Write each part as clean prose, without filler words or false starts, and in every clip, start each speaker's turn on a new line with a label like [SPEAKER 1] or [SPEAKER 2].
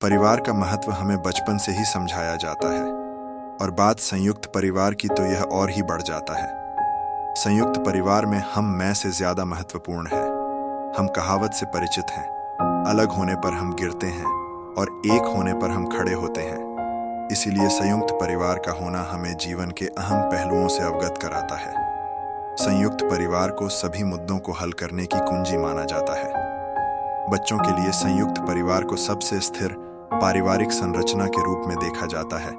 [SPEAKER 1] परिवार का महत्व हमें बचपन से ही समझाया जाता है और बात संयुक्त परिवार की तो यह और ही बढ़ जाता है। संयुक्त परिवार में हम मैं से ज्यादा महत्वपूर्ण है। हम कहावत से परिचित हैं, अलग होने पर हम गिरते हैं और एक होने पर हम खड़े होते हैं। इसीलिए संयुक्त परिवार का होना हमें जीवन के अहम पहलुओं से अवगत कराता है। संयुक्त परिवार को सभी मुद्दों को हल करने की कुंजी माना जाता है। बच्चों के लिए संयुक्त परिवार को सबसे स्थिर पारिवारिक संरचना के रूप में देखा जाता है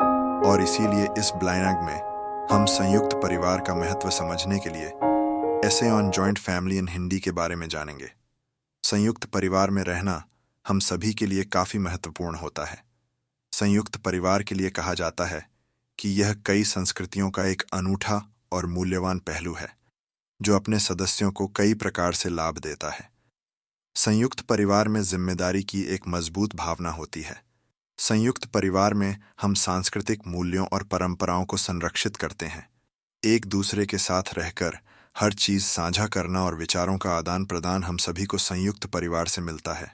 [SPEAKER 1] और इसीलिए इस ब्लॉग में हम संयुक्त परिवार का महत्व समझने के लिए ऐसे on joint family in Hindi के बारे में जानेंगे। संयुक्त परिवार में रहना हम सभी के लिए काफी महत्वपूर्ण होता है। संयुक्त परिवार के लिए कहा जाता है कि यह कई संस्कृतियों का एक अनूठा और मूल्यवान पहलू है जो अपने सदस्यों को कई प्रकार से लाभ देता है। संयुक्त परिवार में जिम्मेदारी की एक मजबूत भावना होती है। संयुक्त परिवार में हम सांस्कृतिक मूल्यों और परंपराओं को संरक्षित करते हैं। एक दूसरे के साथ रहकर हर चीज साझा करना और विचारों का आदान प्रदान हम सभी को संयुक्त परिवार से मिलता है।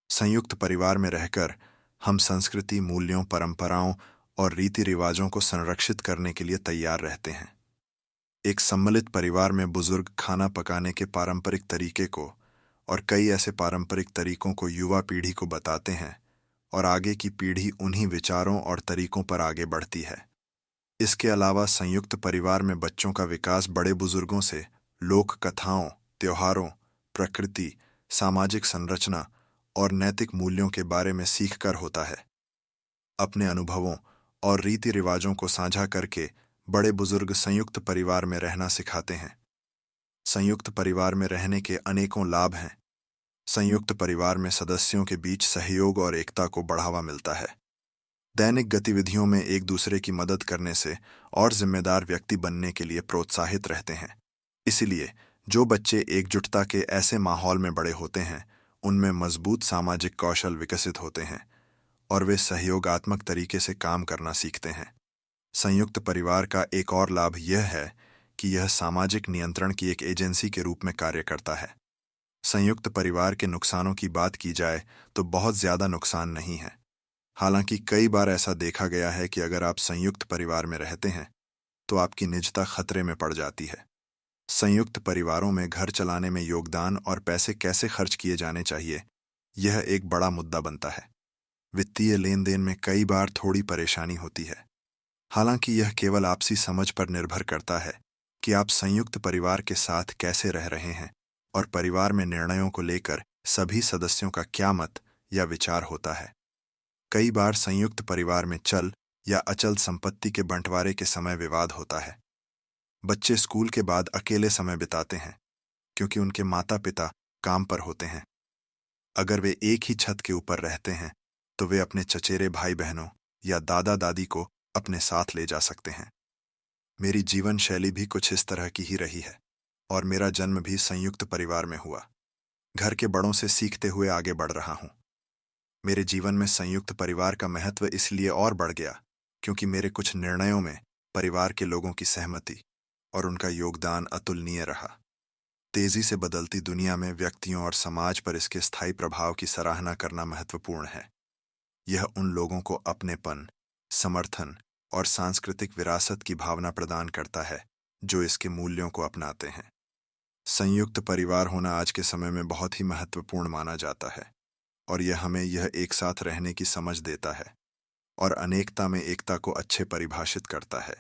[SPEAKER 1] संयुक्त परिवार में रहकर हम संस्कृति, मूल्यों, परंपराओं और रीति रिवाजों को संरक्षित करने के लिए तैयार रहते हैं। एक सम्मिलित परिवार में बुजुर्ग खाना पकाने के पारंपरिक तरीके को और कई ऐसे पारंपरिक तरीकों को युवा पीढ़ी को बताते हैं और आगे की पीढ़ी उन्हीं विचारों और तरीकों पर आगे बढ़ती है। इसके अलावा संयुक्त परिवार में बच्चों का विकास बड़े बुजुर्गों से लोक कथाओं, त्योहारों, प्रकृति, सामाजिक संरचना और नैतिक मूल्यों के बारे में सीखकर होता है। अपने अनुभवों और रीति रिवाजों को साझा करके बड़े बुजुर्ग संयुक्त परिवार में रहना सिखाते हैं। संयुक्त परिवार में रहने के अनेकों लाभ हैं। संयुक्त परिवार में सदस्यों के बीच सहयोग और एकता को बढ़ावा मिलता है। दैनिक गतिविधियों में एक दूसरे की मदद करने से और जिम्मेदार व्यक्ति बनने के लिए प्रोत्साहित रहते हैं। इसलिए जो बच्चे एकजुटता के ऐसे माहौल में बड़े होते हैं, उनमें मजबूत सामाजिक कौशल विकसित होते हैं और वे सहयोगात्मक तरीके से काम करना सीखते हैं। संयुक्त परिवार का एक और लाभ यह है कि यह सामाजिक नियंत्रण की एक एजेंसी के रूप में कार्य करता है। संयुक्त परिवार के नुकसानों की बात की जाए तो बहुत ज्यादा नुकसान नहीं है। हालांकि कई बार ऐसा देखा गया है कि अगर आप संयुक्त परिवार में रहते हैं तो आपकी निजता खतरे में पड़ जाती है। संयुक्त परिवारों में घर चलाने में योगदान और पैसे कैसे खर्च किए जाने चाहिए, यह एक बड़ा मुद्दा बनता है। वित्तीय लेन देन में कई बार थोड़ी परेशानी होती है। हालांकि यह केवल आपसी समझ पर निर्भर करता है कि आप संयुक्त परिवार के साथ कैसे रह रहे हैं और परिवार में निर्णयों को लेकर सभी सदस्यों का क्या मत या विचार होता है। कई बार संयुक्त परिवार में चल या अचल संपत्ति के बंटवारे के समय विवाद होता है। बच्चे स्कूल के बाद अकेले समय बिताते हैं क्योंकि उनके माता पिता काम पर होते हैं। अगर वे एक ही छत के ऊपर रहते हैं तो वे अपने चचेरे भाई बहनों या दादा दादी को अपने साथ ले जा सकते हैं। मेरी जीवन शैली भी कुछ इस तरह की ही रही है और मेरा जन्म भी संयुक्त परिवार में हुआ। घर के बड़ों से सीखते हुए आगे बढ़ रहा हूं। मेरे जीवन में संयुक्त परिवार का महत्व इसलिए और बढ़ गया क्योंकि मेरे कुछ निर्णयों में परिवार के लोगों की सहमति और उनका योगदान अतुलनीय रहा। तेजी से बदलती दुनिया में व्यक्तियों और समाज पर इसके स्थायी प्रभाव की सराहना करना महत्वपूर्ण है। यह उन लोगों को अपनेपन, समर्थन और सांस्कृतिक विरासत की भावना प्रदान करता है जो इसके मूल्यों को अपनाते हैं। संयुक्त परिवार होना आज के समय में बहुत ही महत्वपूर्ण माना जाता है और यह हमें यह एक साथ रहने की समझ देता है और अनेकता में एकता को अच्छे परिभाषित करता है।